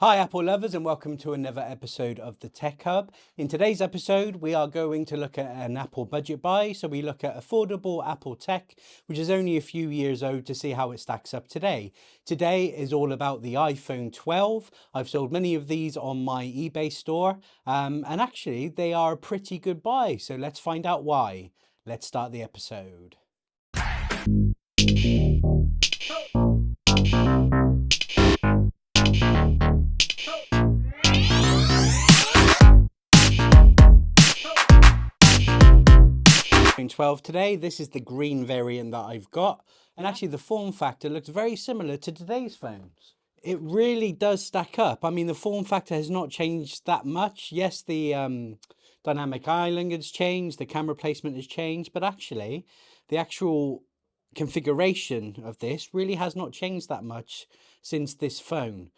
Hi Apple lovers and welcome to another episode of the Tech Hub. In today's episode we are going to look at an Apple budget buy. So we look at affordable Apple tech which is only a few years old to see how it stacks up today. Today is all about the iPhone 12. I've sold many of these on my eBay store and actually they are a pretty good buy. So let's find out why. Let's start the episode. iPhone 12 today. This is the green variant that I've got, and actually the form factor looks very similar to today's phones. It really does stack up. I mean, the form factor has not changed that much. Yes, the dynamic island has changed, the camera placement has changed, but actually the actual configuration of this really has not changed that much since this phone.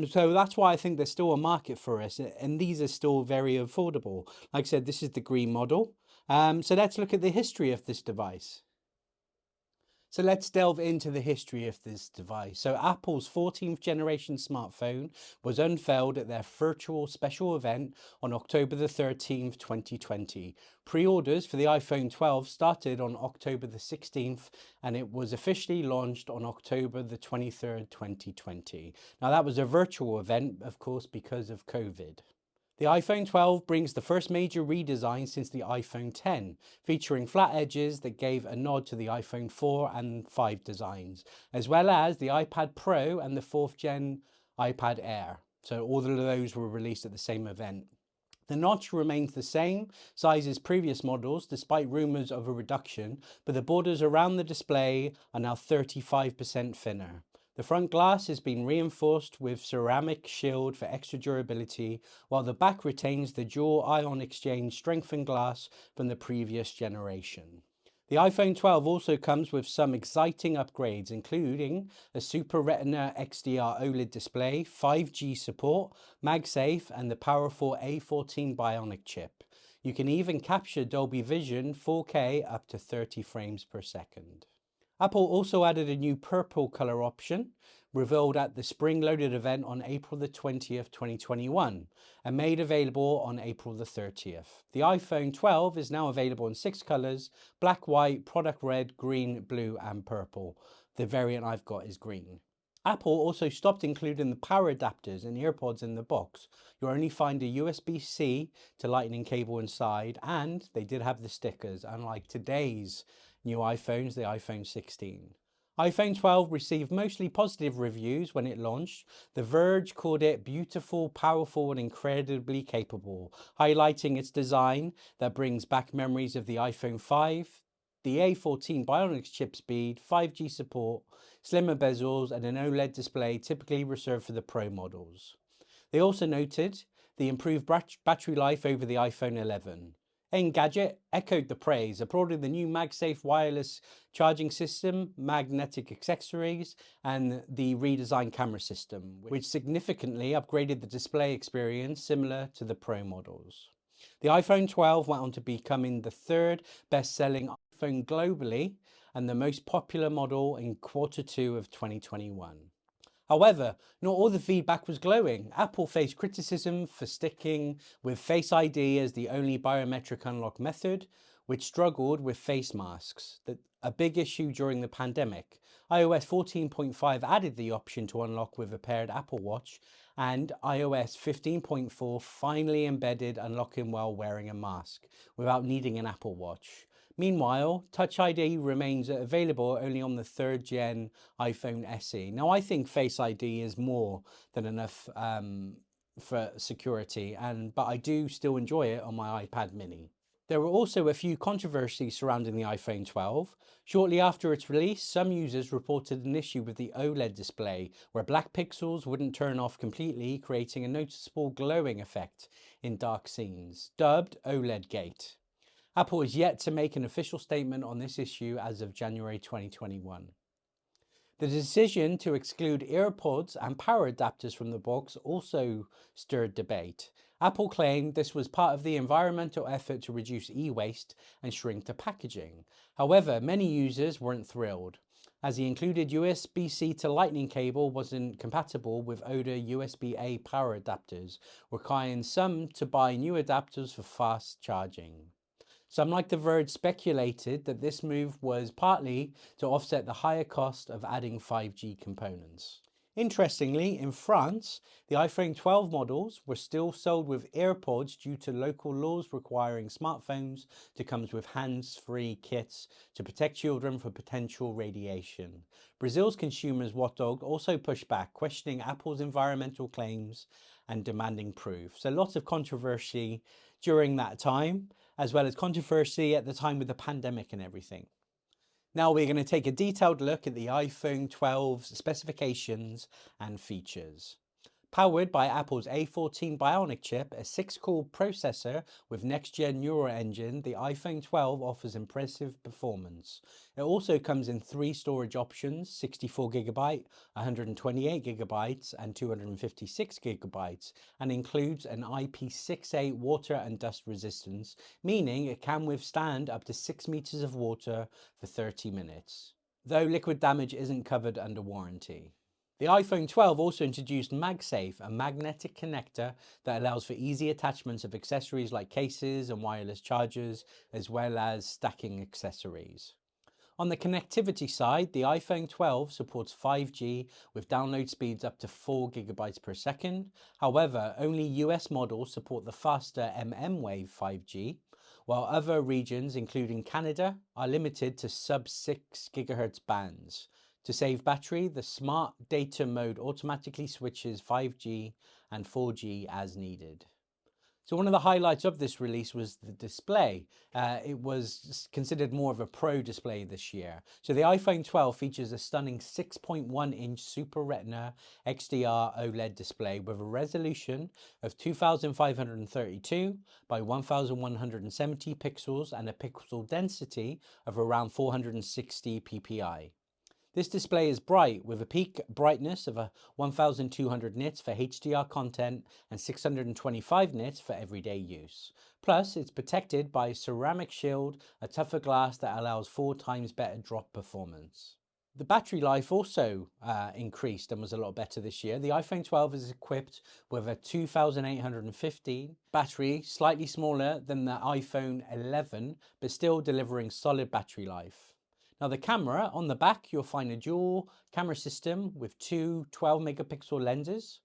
So that's why I think there's still a market for us, and these are still very affordable. Like I said, this is the green model. So let's look at the history of this device. So let's delve into the history of this device. So Apple's 14th generation smartphone was unveiled at their virtual special event on October the 13th, 2020. Pre-orders for the iPhone 12 started on October the 16th and it was officially launched on October the 23rd, 2020. Now that was a virtual event, of course, because of COVID. The iPhone 12 brings the first major redesign since the iPhone 10, featuring flat edges that gave a nod to the iPhone 4 and 5 designs, as well as the iPad Pro and the 4th gen iPad Air. So all of those were released at the same event. The notch remains the same size as previous models, despite rumours of a reduction, but the borders around the display are now 35% thinner. The front glass has been reinforced with ceramic shield for extra durability, while the back retains the dual ion exchange strengthened glass from the previous generation. The iPhone 12 also comes with some exciting upgrades, including a Super Retina XDR OLED display, 5G support, MagSafe, and the powerful A14 Bionic chip. You can even capture Dolby Vision 4K up to 30 frames per second. Apple also added a new purple color option, revealed at the Spring Loaded event on April the 20th, 2021, and made available on April the 30th. The iPhone 12 is now available in 6 colors: black, white, product red, green, blue, and purple. The variant I've got is green. Apple also stopped including the power adapters and earpods in the box. You'll only find a USB-C to lightning cable inside, and they did have the stickers, unlike today's new iPhones, the iPhone 16. iPhone 12 received mostly positive reviews when it launched. The Verge called it beautiful, powerful, and incredibly capable, highlighting its design that brings back memories of the iPhone 5, the A14 Bionic chip speed, 5G support, slimmer bezels, and an OLED display typically reserved for the Pro models. They also noted the improved battery life over the iPhone 11. Engadget echoed the praise, applauding the new MagSafe wireless charging system, magnetic accessories, and the redesigned camera system, which significantly upgraded the display experience similar to the Pro models. The iPhone 12 went on to becoming the third best-selling iPhone globally and the most popular model in Q2 of 2021. However, not all the feedback was glowing. Apple faced criticism for sticking with Face ID as the only biometric unlock method, which struggled with face masks, a big issue during the pandemic. iOS 14.5 added the option to unlock with a paired Apple Watch, and iOS 15.4 finally embedded unlocking while wearing a mask without needing an Apple Watch. Meanwhile, Touch ID remains available only on the 3rd gen iPhone SE. Now, I think Face ID is more than enough for security, but I do still enjoy it on my iPad mini. There were also a few controversies surrounding the iPhone 12. Shortly after its release, some users reported an issue with the OLED display, where black pixels wouldn't turn off completely, creating a noticeable glowing effect in dark scenes, dubbed OLED Gate. Apple is yet to make an official statement on this issue as of January 2021. The decision to exclude earpods and power adapters from the box also stirred debate. Apple claimed this was part of the environmental effort to reduce e-waste and shrink the packaging. However, many users weren't thrilled. as the included USB-C to Lightning cable wasn't compatible with older USB-A power adapters, requiring some to buy new adapters for fast charging. Some, like The Verge, speculated that this move was partly to offset the higher cost of adding 5G components. Interestingly, in France, the iPhone 12 models were still sold with AirPods due to local laws requiring smartphones to come with hands-free kits to protect children from potential radiation. Brazil's consumers watchdog also pushed back, questioning Apple's environmental claims and demanding proof. So lots of controversy during that time, as well as controversy at the time with the pandemic and everything. Now we're going to take a detailed look at the iPhone 12's specifications and features. Powered by Apple's A14 Bionic chip, a 6-core processor with next-gen neural engine, the iPhone 12 offers impressive performance. It also comes in 3 storage options, 64GB, 128GB, and 256GB, and includes an IP68 water and dust resistance, meaning it can withstand up to 6 meters of water for 30 minutes, though liquid damage isn't covered under warranty. The iPhone 12 also introduced MagSafe, a magnetic connector that allows for easy attachments of accessories like cases and wireless chargers, as well as stacking accessories. On the connectivity side, the iPhone 12 supports 5G with download speeds up to 4GB per second. However, only US models support the faster mmWave 5G, while other regions, including Canada, are limited to sub-6 GHz bands. To save battery, the Smart Data mode automatically switches 5G and 4G as needed. So one of the highlights of this release was the display. It was considered more of a pro display this year. So the iPhone 12 features a stunning 6.1-inch Super Retina XDR OLED display with a resolution of 2532 by 1170 pixels and a pixel density of around 460 ppi. This display is bright with a peak brightness of 1200 nits for HDR content and 625 nits for everyday use. Plus, it's protected by a ceramic shield, a tougher glass that allows 4 times better drop performance. The battery life also increased and was a lot better this year. The iPhone 12 is equipped with a 2815 battery, slightly smaller than the iPhone 11, but still delivering solid battery life. Now the camera, on the back you'll find a dual camera system with 2 12-megapixel lenses,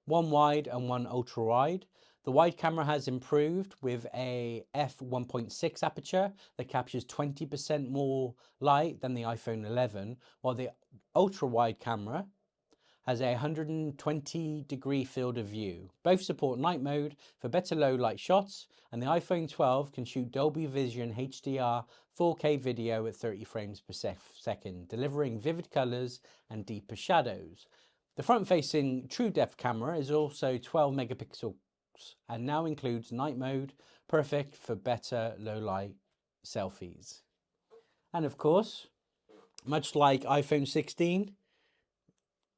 one wide and one ultra wide. The wide camera has improved with a f1.6 aperture that captures 20% more light than the iPhone 11, while the ultra wide camera has a 120-degree field of view. Both support night mode for better low light shots, and the iPhone 12 can shoot Dolby Vision HDR 4K video at 30 frames per second, delivering vivid colors and deeper shadows. The front-facing true depth camera is also 12 megapixels and now includes night mode, perfect for better low light selfies. And of course, much like iPhone 16,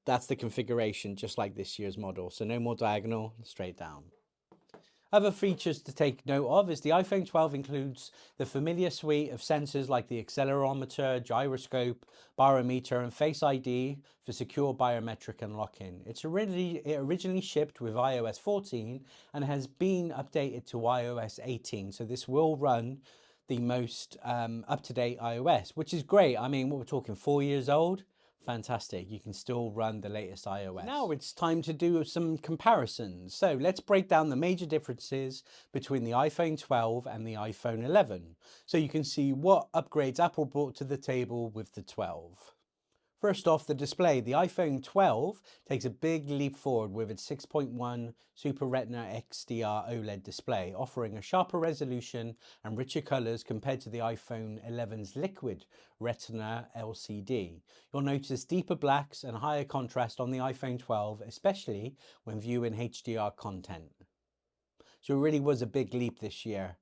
that's the configuration, just like this year's model. So no more diagonal, straight down. Other features to take note of is the iPhone 12 includes the familiar suite of sensors like the accelerometer, gyroscope, barometer, and Face ID for secure biometric unlocking. It originally shipped with iOS 14 and has been updated to iOS 18. So this will run the most up-to-date iOS, which is great. I mean, what we're talking 4 years old. Fantastic, you can still run the latest iOS. Now it's time to do some comparisons. So let's break down the major differences between the iPhone 12 and the iPhone 11, so you can see what upgrades Apple brought to the table with the 12. First off, the display. The iPhone 12 takes a big leap forward with its 6.1 Super Retina XDR OLED display, offering a sharper resolution and richer colors compared to the iPhone 11's Liquid Retina LCD. You'll notice deeper blacks and higher contrast on the iPhone 12, especially when viewing HDR content. So it really was a big leap this year,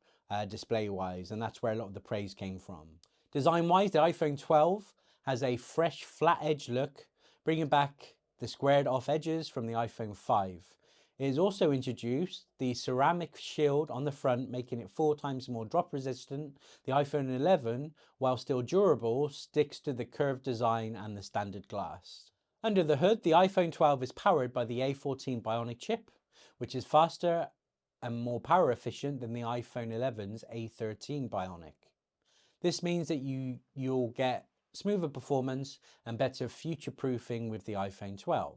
display-wise, and that's where a lot of the praise came from. Design-wise, the iPhone 12 has a fresh flat edge look, bringing back the squared off edges from the iPhone 5. It has also introduced the ceramic shield on the front, making it 4 times more drop resistant. The iPhone 11, while still durable, sticks to the curved design and the standard glass. Under the hood, the iPhone 12 is powered by the A14 Bionic chip, which is faster and more power efficient than the iPhone 11's A13 Bionic. This means that you'll get smoother performance and better future proofing with the iPhone 12.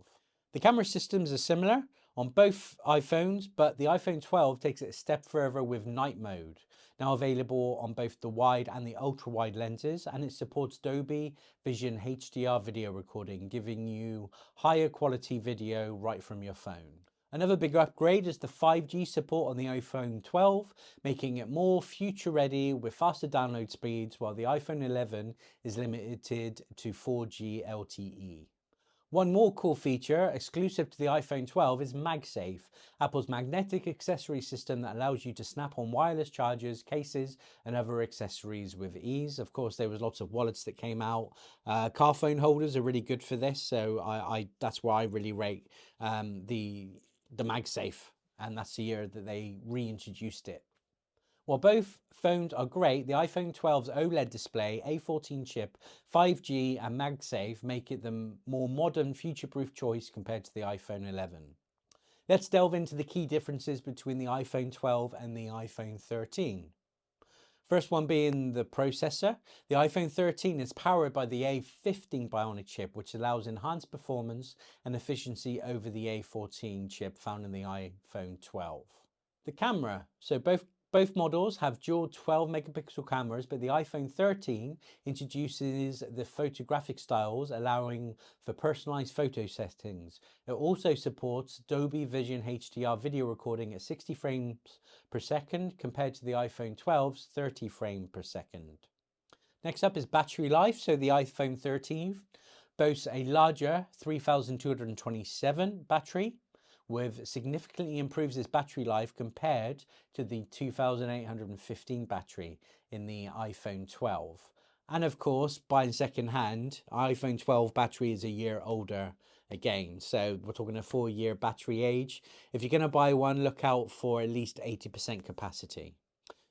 The camera systems are similar on both iPhones, but the iPhone 12 takes it a step further with night mode, now available on both the wide and the ultra wide lenses, and it supports Dolby Vision HDR video recording, giving you higher quality video right from your phone. Another big upgrade is the 5G support on the iPhone 12, making it more future ready with faster download speeds, while the iPhone 11 is limited to 4G LTE. One more cool feature exclusive to the iPhone 12 is MagSafe, Apple's magnetic accessory system that allows you to snap on wireless chargers, cases, and other accessories with ease. Of course, there was lots of wallets that came out. Car phone holders are really good for this, so that's why I really rate the MagSafe, and that's the year that they reintroduced it. While both phones are great, the iPhone 12's OLED display, A14 chip, 5G and MagSafe make it the more modern, future-proof choice compared to the iPhone 11. Let's delve into the key differences between the iPhone 12 and the iPhone 13. First one being the processor. The iPhone 13 is powered by the A15 Bionic chip, which allows enhanced performance and efficiency over the A14 chip found in the iPhone 12. The camera. So both models have dual 12 megapixel cameras, but the iPhone 13 introduces the photographic styles, allowing for personalized photo settings. It also supports Dolby Vision HDR video recording at 60 frames per second compared to the iPhone 12's 30 frames per second. Next up is battery life. So the iPhone 13 boasts a larger 3227 battery, with significantly improves its battery life compared to the 2815 battery in the iPhone 12. And of course, buying second hand, iPhone 12 battery is a year older again. So we're talking a 4-year battery age. If you're going to buy one, look out for at least 80% capacity.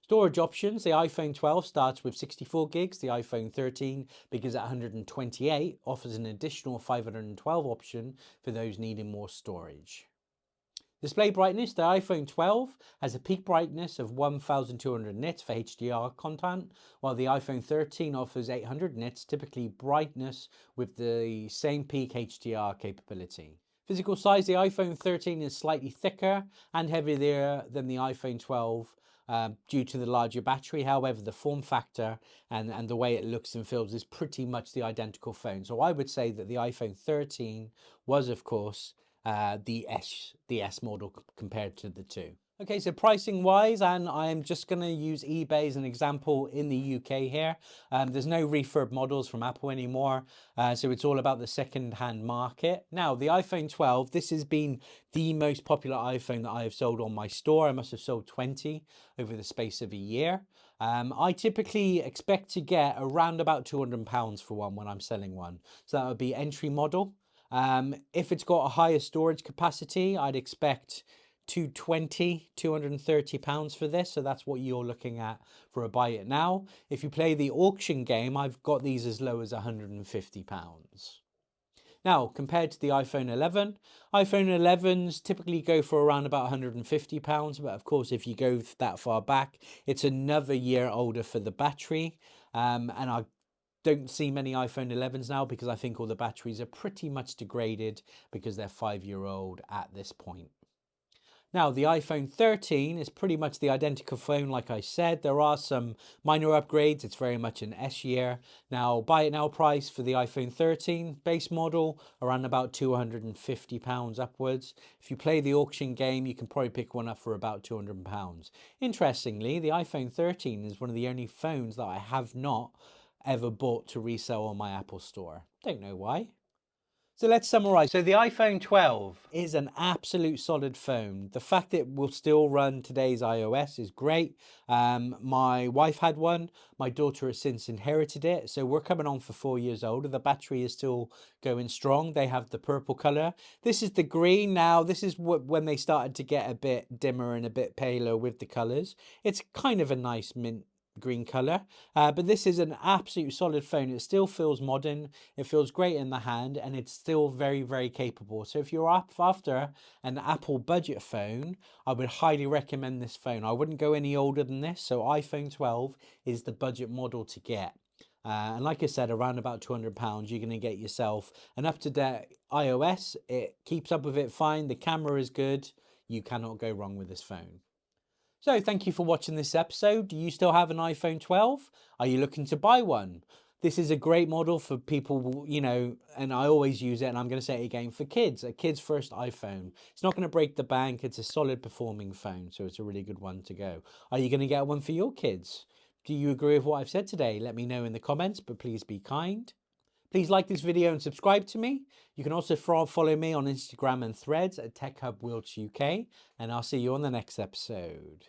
Storage options, the iPhone 12 starts with 64 gigs, the iPhone 13 begins at 128, offers an additional 512 option for those needing more storage. Display brightness, the iPhone 12 has a peak brightness of 1200 nits for HDR content, while the iPhone 13 offers 800 nits, typically brightness with the same peak HDR capability. Physical size, the iPhone 13 is slightly thicker and heavier than the iPhone 12 due to the larger battery. However, the form factor and the way it looks and feels is pretty much the identical phone. So I would say that the iPhone 13 was, of course, the S model compared to the two. Okay, so pricing wise, and I'm just going to use eBay as an example in the UK here. There's no refurb models from Apple anymore, so it's all about the second-hand market. Now, the iPhone 12, this has been the most popular iPhone that I have sold on my store. I must have sold 20 over the space of a year. I typically expect to get around about £200 for one when I'm selling one. So that would be entry model. If it's got a higher storage capacity, I'd expect £230 for this. So that's what you're looking at for a buy it now. If you play the auction game, I've got these as low as £150. Now, compared to the iPhone 11, iPhone 11s typically go for around about £150. But of course, if you go that far back, it's another year older for the battery. And I don't see many iPhone 11s now because I think all the batteries are pretty much degraded because they're 5-year-old at this point. Now, the iPhone 13 is pretty much the identical phone, like I said. There are some minor upgrades. It's very much an S year. Now, buy it now price for the iPhone 13 base model, around about £250 upwards. If you play the auction game, you can probably pick one up for about £200. Interestingly, the iPhone 13 is one of the only phones that I have not ever bought to resell on my Apple store. Don't know why. So let's summarize. So the iPhone 12 is an absolute solid phone. The fact it will still run today's iOS is great. My wife had one. My daughter has since inherited it. So we're coming on for 4 years old. The battery is still going strong. They have the purple color. This is the green. Now, this is when they started to get a bit dimmer and a bit paler with the colors. It's kind of a nice mint green color, but this is an absolute solid phone. It still feels modern, it feels great in the hand, and it's still very, very capable. So if you're after an Apple budget phone, I would highly recommend this phone. I wouldn't go any older than this, so iPhone 12 is the budget model to get. And like I said, around about £200, you're going to get yourself an up-to-date iOS. It keeps up with it fine. The camera is good. You cannot go wrong with this phone. So thank you for watching this episode. Do you still have an iPhone 12? Are you looking to buy one? This is a great model for people, you know, and I always use it, and I'm going to say it again, for kids, a kid's first iPhone. It's not going to break the bank. It's a solid performing phone, so it's a really good one to go. Are you going to get one for your kids? Do you agree with what I've said today? Let me know in the comments, but please be kind. Please like this video and subscribe to me. You can also follow me on Instagram and Threads at TechHubWilts UK, and I'll see you on the next episode.